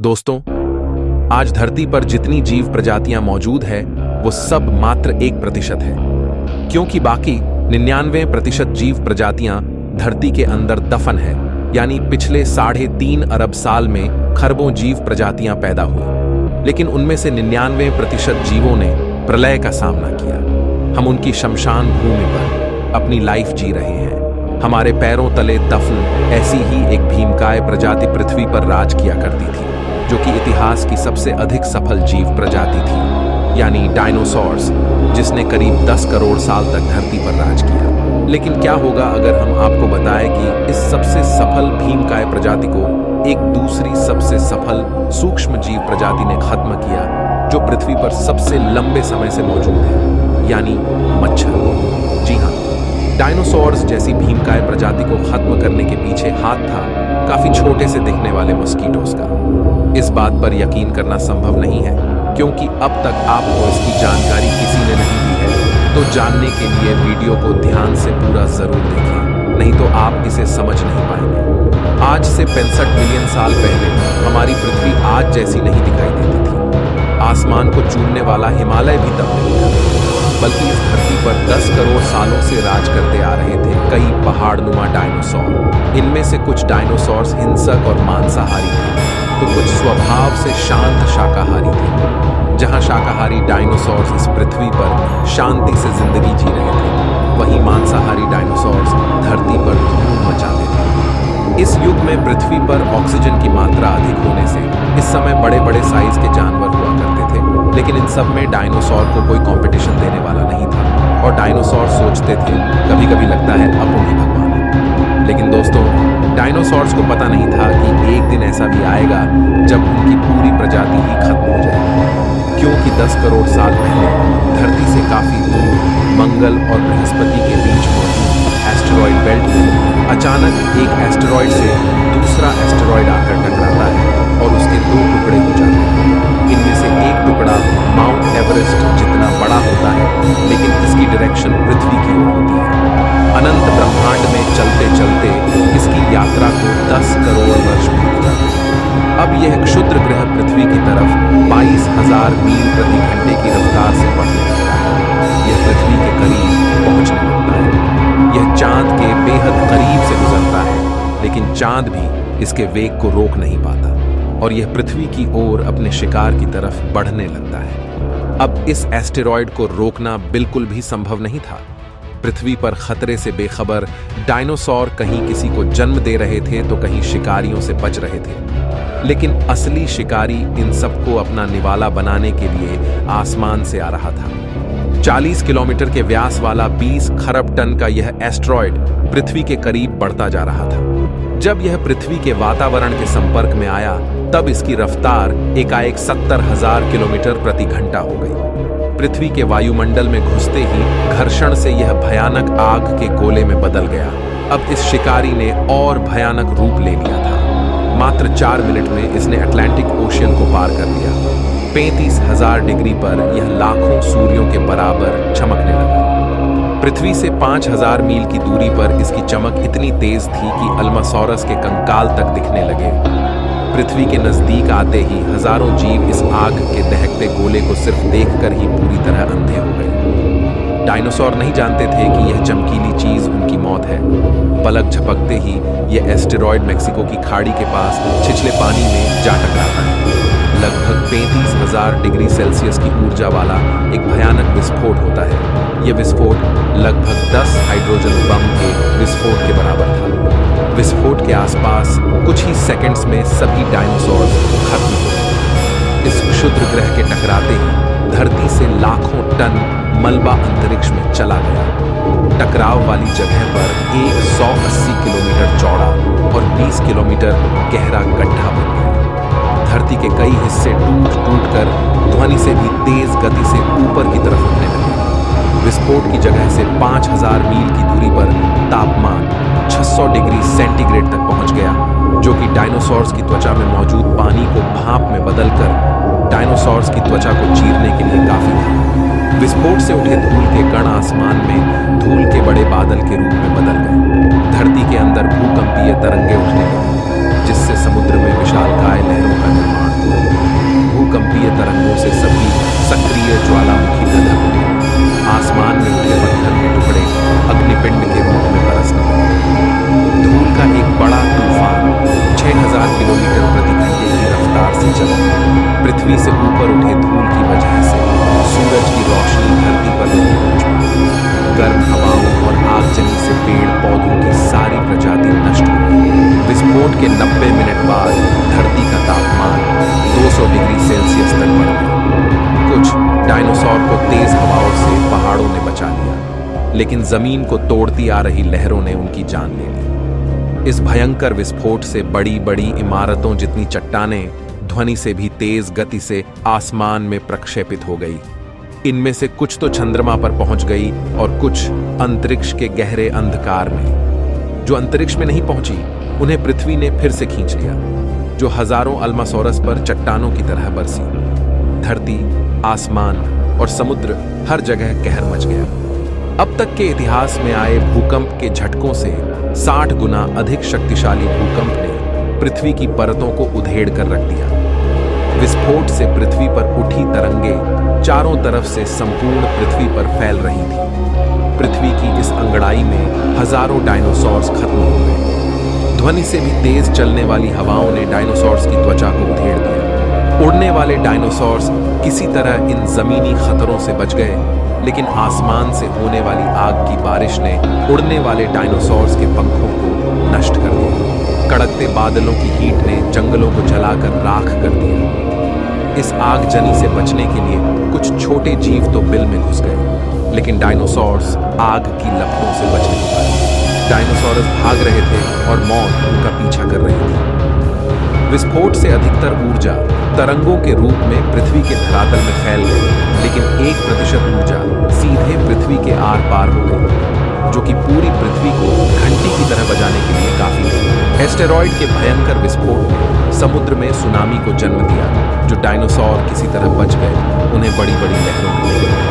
दोस्तों, आज धरती पर जितनी जीव प्रजातियां मौजूद है वो सब मात्र 1% है, क्योंकि बाकी 99% जीव प्रजातियां धरती के अंदर दफन है। यानी पिछले 3.5 अरब साल में खरबों जीव प्रजातियां पैदा हुई, लेकिन उनमें से 99% जीवों ने प्रलय का सामना किया। हम उनकी शमशान भूमि पर अपनी लाइफ जी रहे हैं। हमारे पैरों तले दफन ऐसी ही एक भीमकाय प्रजाति पृथ्वी पर राज किया करती थी, जो कि इतिहास की सबसे अधिक सफल जीव प्रजाति थी, यानी डायनासोर्स, जिसने करीब 10 करोड़ साल तक धरती पर राज किया। लेकिन क्या होगा अगर हम आपको बताएं कि इस सबसे सफल भीमकाय प्रजाति को एक दूसरी सबसे सफल सूक्ष्म जीव प्रजाति ने खत्म किया, जो पृथ्वी पर सबसे लंबे समय से मौजूद है, यानी मच्छर। जी हाँ, डायनासोर्स जैसी भीमकाय प्रजाति को खत्म करने के पीछे हाथ था काफी छोटे से दिखने वाले मस्कीटोस का। इस बात पर यकीन करना संभव नहीं है, क्योंकि अब तक आपको इसकी जानकारी किसी ने नहीं दी है। तो जानने के लिए वीडियो को ध्यान से पूरा जरूर देखें, नहीं तो आप इसे समझ नहीं पाएंगे। आज से 65 मिलियन साल पहले हमारी पृथ्वी आज जैसी नहीं दिखाई देती थी। आसमान को चूमने वाला हिमालय भी तब नहीं था, बल्कि इस धरती पर 10 करोड़ सालों से राज करते आ रहे थे कई पहाड़नुमा डायनासोर। इनमें से कुछ डायनासोर्स हिंसक और मांसाहारी थे, तो कुछ स्वभाव से शांत शाकाहारी थे। जहां शाकाहारी डायनासोर्स इस पृथ्वी पर शांति से जिंदगी जी रहे थे, वहीं मांसाहारी डायनासोर्स धरती पर धूम मचाते थे। इस युग में पृथ्वी पर ऑक्सीजन की मात्रा अधिक होने से इस समय बड़े बड़े साइज के जानवर हुआ करते थे, लेकिन इन सब में डायनासोर को कोई कंपटीशन देने वाला नहीं था। और डायनासोर सोचते थे, कभी कभी लगता है अब ही भगवान है। लेकिन दोस्तों, डायनासोर्स को पता नहीं था कि एक दिन ऐसा भी आएगा जब उनकी पूरी प्रजाति ही खत्म हो जाएगी, क्योंकि 10 करोड़ साल पहले धरती से काफी दूर मंगल और बृहस्पति के बीच मौजूद एस्टेरॉयड बेल्ट में अचानक एक एस्टेरॉयड से दूसरा एस्टेरॉयड आकर टकराता है और उसके 2 टुकड़े हो जाते हैं। इनमें से एक टुकड़ा माउंट एवरेस्ट जितना बड़ा होता है, लेकिन इसकी डायरेक्शन पृथ्वी की ओर होती है। अनंत ब्रह्मांड में चलते चलते इसकी यात्रा को 10 करोड़ वर्ष बीत जाते हैं। अब यह क्षुद्र ग्रह पृथ्वी की तरफ 22,000 मील प्रति घंटे की रफ्तार से बढ़ने लगता है। यह पृथ्वी के करीब पहुंचने लगता है। यह चांद के बेहद करीब से गुजरता है, लेकिन चांद भी इसके वेग को रोक नहीं पाता और यह पृथ्वी की ओर अपने शिकार की तरफ बढ़ने लगता है। अब इस एस्टेरॉयड को रोकना बिल्कुल भी संभव नहीं था। पृथ्वी पर खतरे से बेखबर डायनासोर कहीं किसी को जन्म दे रहे थे तो कहीं शिकारियों से बच रहे थे, लेकिन असली शिकारी इन सबको अपना निवाला बनाने के लिए आसमान से आ रहा था। 40 किलोमीटर के व्यास वाला 20 खरब टन का यह एस्टेरॉयड पृथ्वी के करीब बढ़ता जा रहा था। जब यह पृथ्वी के वातावरण के संपर्क में आया, तब इसकी रफ्तार एकाएक 70,000 किलोमीटर प्रति घंटा हो गई। पृथ्वी के वायुमंडल में घुसते ही घर्षण से यह भयानक आग के गोले में बदल गया। अब इस शिकारी ने और भयानक रूप ले लिया था। मात्र 4 मिनट में इसने अटलांटिक ओशियन को पार कर लिया। 35,000 डिग्री पर यह लाखों सूर्यों के बराबर चमकने लगा। पृथ्वी से 5,000 मील की दूरी पर इसकी चमक इतनी तेज थी कि अल्मासोरस के कंकाल तक दिखने लगे। पृथ्वी के नजदीक आते ही हजारों जीव इस आग के दहकते गोले को सिर्फ देखकर ही पूरी तरह अंधे हो गए। डायनासोर नहीं जानते थे कि यह चमकीली चीज उनकी मौत है। पलक झपकते ही यह एस्टेरॉयड मेक्सिको की खाड़ी के पास छिछले पानी में जा टकराता है। लगभग 35,000 डिग्री सेल्सियस की ऊर्जा वाला एक भयानक विस्फोट होता है। यह विस्फोट लगभग 10 हाइड्रोजन बम के विस्फोट के बराबर था। विस्फोट के आसपास कुछ ही सेकंड्स में सभी डायनासोर खत्म हो गए। इस क्षुद्र ग्रह के टकराते ही धरती से लाखों टन मलबा अंतरिक्ष में चला गया। टकराव वाली जगह पर एक 180 किलोमीटर चौड़ा और 20 किलोमीटर गहरा गड्ढा बन गया। धरती के कई हिस्से टूट कर ध्वनि से भी तेज गति से ऊपर की तरफ उठने लगे। विस्फोट की जगह से 5,000 मील की दूरी पर तापमान 600 डिग्री सेंटीग्रेड तक पहुंच गया, जो कि डायनासोर्स की त्वचा में मौजूद पानी को भाप में बदलकर डायनासोर्स की त्वचा को चीरने के लिए काफी था। विस्फोट से उठे धूल के कण आसमान में धूल के बड़े बादल के रूप में बदल गए। धरती के अंदर भूकंपीय तरंगे उठने लगी, जिससे समुद्र में विशालकाय लहरों का निर्माण पृथ्वी से ऊपर उठे धूल की वजह से सूरज की रोशनी धरती पर नहीं पहुंच पाई। गर्म हवाओं और आगजनी से पेड़ पौधों की सारी प्रजाति नष्ट हो गई। विस्फोट के 90 मिनट बाद धरती का तापमान 200 डिग्री सेल्सियस तक बढ़ गया। कुछ डायनासोर को तेज हवाओं से पहाड़ों ने बचा लिया, लेकिन जमीन को तोड़ती आ रही लहरों ने उनकी जान ले ली। इस भयंकर विस्फोट से बड़ी बड़ी इमारतों जितनी चट्टानें ध्वनि से भी तेज गति से आसमान में प्रक्षेपित हो गई। इनमें से कुछ तो चंद्रमा पर पहुंच गई और कुछ अंतरिक्ष के गहरे अंधकार में। जो अंतरिक्ष में नहीं पहुंची उन्हें पृथ्वी ने फिर से खींच लिया, जो हजारों अल्मासोरस पर चट्टानों की तरह बरसी। धरती, आसमान और समुद्र हर जगह कहर मच गया। अब तक के इतिहास में आए भूकंप के झटकों से 60 गुना अधिक शक्तिशाली भूकंप ने पृथ्वी की परतों को उधेड़ कर रख दिया। विस्फोट से पृथ्वी पर उठी तरंगें चारों तरफ से संपूर्ण पृथ्वी पर फैल रही थी। पृथ्वी की इस अंगड़ाई में हजारों डायनासोर्स खत्म हो गए। ध्वनि से भी तेज चलने वाली हवाओं ने डायनासोर्स की त्वचा को उधेड़ दिया। उड़ने वाले डायनासोर्स किसी तरह इन जमीनी खतरों से बच गए, लेकिन आसमान से होने वाली आग की बारिश ने उड़ने वाले डायनासोर्स के पंखों को नष्ट कर दिया। कड़कते बादलों की हीट ने जंगलों को जलाकर राख कर दिया। इस आगजनी से बचने के लिए कुछ छोटे जीव तो बिल में घुस गए, लेकिन डायनासोर्स आग की लपटों से बच नहीं पाए। डायनासोरस भाग रहे थे और मौत उनका पीछा कर रही थी। विस्फोट से अधिकतर ऊर्जा तरंगों के रूप में पृथ्वी के धरातल में फैल गई, लेकिन 1% ऊर्जा सीधे पृथ्वी के आर पार हो गई, जो कि पूरी पृथ्वी को घंटी की तरह बजाने के लिए काफी थी। एस्टेरॉयड के भयंकर विस्फोट ने समुद्र में सुनामी को जन्म दिया। जो डायनासोर किसी तरह बच गए उन्हें बड़ी बड़ी लहरों में ले गए।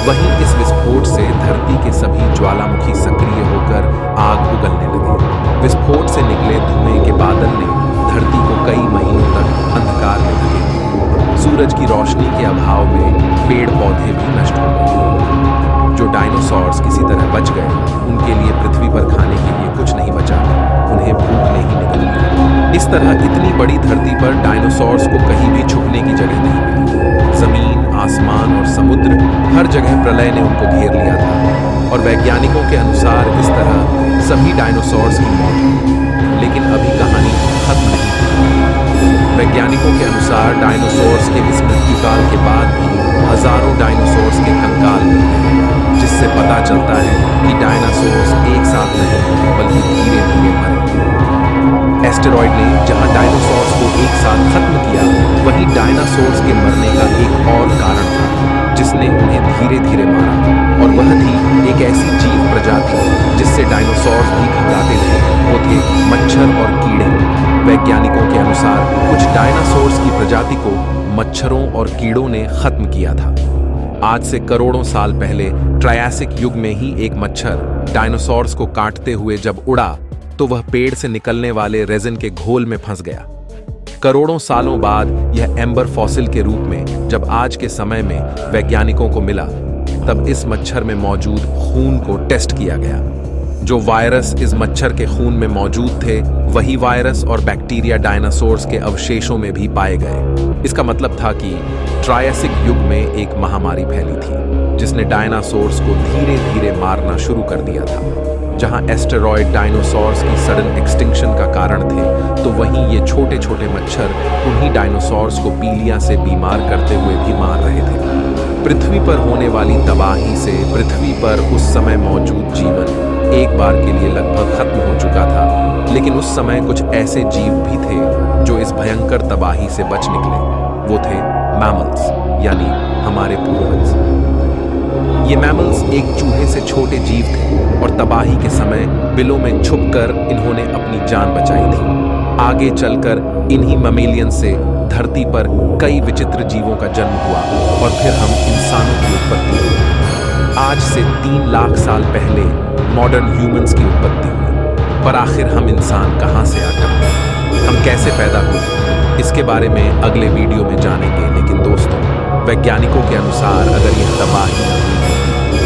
वहीं इस विस्फोट से धरती के सभी ज्वालामुखी सक्रिय होकर आग उगलने लगे। विस्फोट से निकले धुएं के बादल ने धरती को कई महीनों तक अंधकार में ढके। सूरज की रोशनी के अभाव में पेड़ पौधे भी नष्ट हो गए। जो डायनासोर्स किसी तरह बच गए उनके लिए पृथ्वी पर खाने के लिए कुछ नहीं बचा, उन्हें भूख नहीं निकल गई। इस तरह इतनी बड़ी धरती पर डायनासोर्स को कहीं भी छुपने की जगह नहीं मिली। जमीन, आसमान और समुद्र हर जगह प्रलय ने उनको घेर लिया था, और वैज्ञानिकों के अनुसार इस तरह सभी डायनासोर्स की मौत हुई। लेकिन अभी कहानी खत्म नहीं हुई। वैज्ञानिकों के अनुसार डायनासोर्स के इस मृत्युकाल के बाद भी हजारों डायनासोर्स के कंकाल मिलते हैं, जिससे पता चलता है कि डायनासोर्स एक साथ नहीं बल्कि धीरे धीरे मरे। एस्टेरॉयड ने जहां डायनासोर्स को एक साथ खत्म किया, वहीं डायनासोर्स के मरने का एक और कारण था जिसने उन्हें धीरे धीरे मारा, और वह थी एक ऐसी जीव प्रजाति जिससे डायनासोर्स भी घबराते थे। वो थे मच्छर और कीड़े। वैज्ञानिकों के अनुसार कुछ डायनासोर्स की प्रजाति को मच्छरों और कीड़ों ने खत्म किया था। आज से करोड़ों साल पहले ट्रायसिक युग में ही एक मच्छर डायनासोर्स को काटते हुए जब उड़ा तो वह पेड़ से निकलने वाले रेजिन के घोल में फंस गया। करोड़ों सालों बाद यह एम्बर फॉसिल के रूप में जब आज के समय में वैज्ञानिकों को मिला, तब इस मच्छर में मौजूद खून को टेस्ट किया गया। जो वायरस इस मच्छर के खून में मौजूद थे, वही वायरस और बैक्टीरिया डायनासोर्स के अवशेषों में भी पाए गए। इसका मतलब था कि ट्रायसिक युग में एक महामारी फैली थी जिसने डायनासोर्स को धीरे धीरे मारना शुरू कर दिया था। जहां एस्टेरॉयड डायनासोर्स की सडन एक्सटिंक्शन का कारण थे, तो वहीं ये छोटे छोटे मच्छर उन्हीं डायनासोर्स को पीलिया से बीमार करते हुए भी मार रहे थे। पृथ्वी पर होने वाली तबाही से पृथ्वी पर उस समय मौजूद जीवन एक बार के लिए लगभग खत्म हो चुका था, लेकिन उस समय कुछ ऐसे जीव भी थे जो इस भयंकर तबाही से बच निकले। वो थे मैमल्स, यानी हमारे पूर्वज। ये मैमल्स एक चूहे से छोटे जीव थे और तबाही के समय बिलों में छुपकर इन्होंने अपनी जान बचाई थी। आगे चलकर इन्हीं ममेलियन से धरती पर कई विचित्र जीवों का जन्म हुआ और फिर हम इंसानों की उत्पत्ति हुई। आज से 3 लाख साल पहले मॉडर्न ह्यूमंस की उत्पत्ति हुई, पर आखिर हम इंसान कहां से आकर, हम कैसे पैदा हुए, इसके बारे में अगले वीडियो में जानेंगे। लेकिन दोस्तों, वैज्ञानिकों के अनुसार अगर यह तबाही न हुई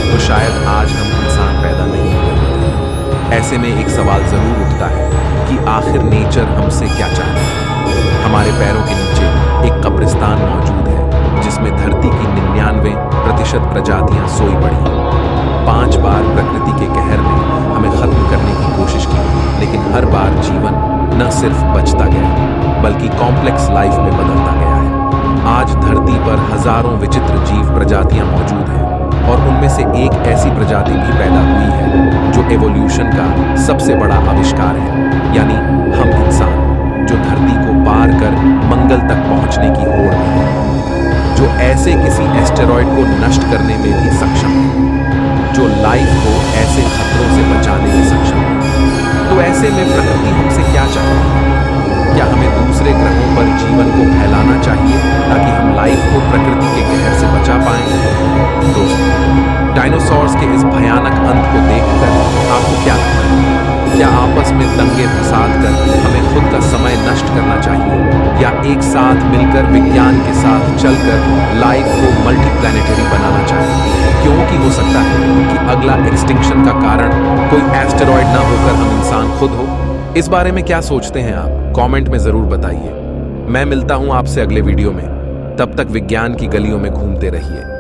तो शायद आज हम इंसान पैदा नहीं हुए। ऐसे में एक सवाल जरूर उठता है कि आखिर नेचर हमसे क्या चाहता है। हमारे पैरों के नीचे एक कब्रिस्तान मौजूद है जिसमें धरती की 99% प्रजातियां सोई पड़ी हैं। 5 बार प्रकृति के कहर ने हमें खत्म करने की कोशिश की, लेकिन हर बार जीवन न सिर्फ बचता गया बल्कि कॉम्प्लेक्स लाइफ में बदलता गया है। आज धरती पर हजारों विचित्र जीव प्रजातियां मौजूद हैं और उनमें से एक ऐसी प्रजाति भी पैदा हुई है जो एवोल्यूशन का सबसे बड़ा आविष्कार है, यानी हम इंसान, जो धरती को पार कर मंगल तक पहुंचने की होड़ में है, जो ऐसे किसी एस्टेरॉयड को नष्ट करने में भी सक्षम है, जो लाइफ को ऐसे खतरों से बचाने में सक्षम है। तो ऐसे में प्रकृति हमसे क्या चाहती है? क्या हमें दूसरे ग्रहों पर जीवन को फैलाना चाहिए ताकि हम लाइफ को प्रकृति के कहर से बचा पाएं? दोस्तों, डायनासोर्स के इस भयानक अंत को देखकर आपको क्या लगता है? क्या आपस में दंगे फसाद कर हमें खुद का समय नष्ट करना चाहिए, या एक साथ मिलकर विज्ञान के साथ चलकर लाइफ को मल्टीप्लैनेटरी बनाना चाहिए? क्योंकि हो सकता है कि अगला एक्सटिंक्शन का कारण कोई एस्टेरॉयड ना होकर हम इंसान खुद हो। इस बारे में क्या सोचते हैं आप? कमेंट में जरूर बताइए। मैं मिलता हूं आपसे अगले वीडियो में। तब तक विज्ञान की गलियों में घूमते रहिए।